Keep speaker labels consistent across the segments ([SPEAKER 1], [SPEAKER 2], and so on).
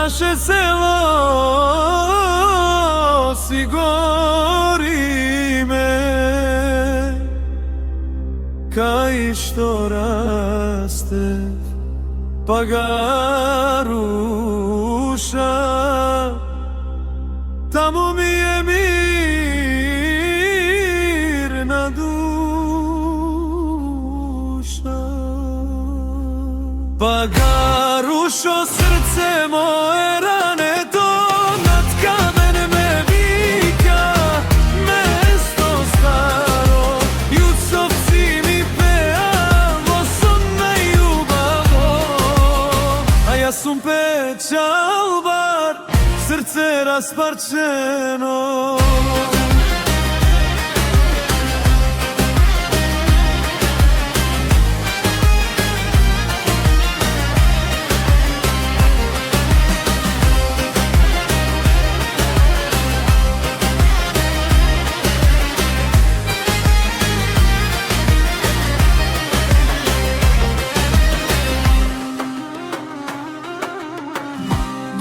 [SPEAKER 1] naše selo si gori me, kaj što raste pa ga ruša, tamo mi je mirna duša. Pa ga rušo srce moje rane, to nad kamen me vika, mesto staro, jucovci mi peavo, sonna ljubavo, a ja sum pečal bar, srce rasparčeno.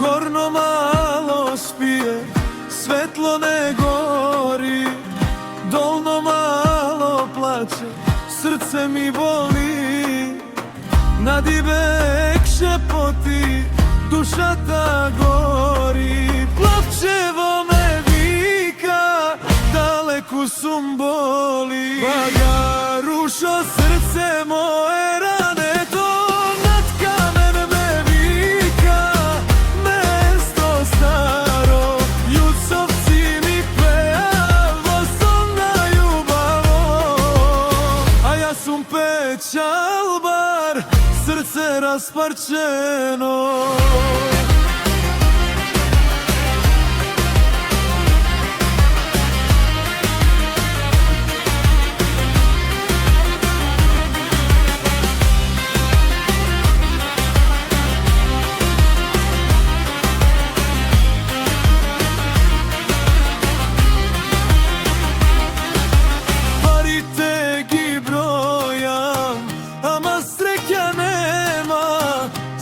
[SPEAKER 1] Gorno malo spije, svetlo ne gori, dolno malo plače, srce mi boli. Nadibek šepoti, duša ta gori, plavčevo me vika, daleku sum boli. Pa ga rušo srce moje rane, to nad kamen me vika, mesto staro, jucovci mi peavo, sonna ljubavo, a ja sum pečal bar, srce rasparčeno.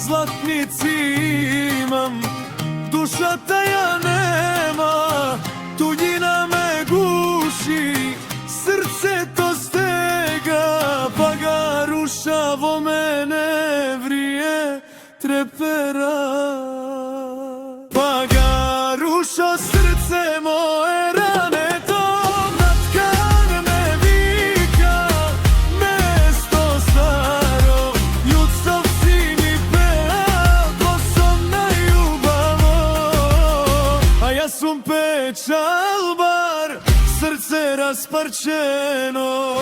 [SPEAKER 1] Zlatnici imam, duša taja nema, tuđina me guši, srce to stega, pa ga rušavo mene vrije trepera. Pa ga rušo srce moje rane, to nad kamen me vika, mesto staro, jucovci mi sum pečal bar, srce rasparčeno.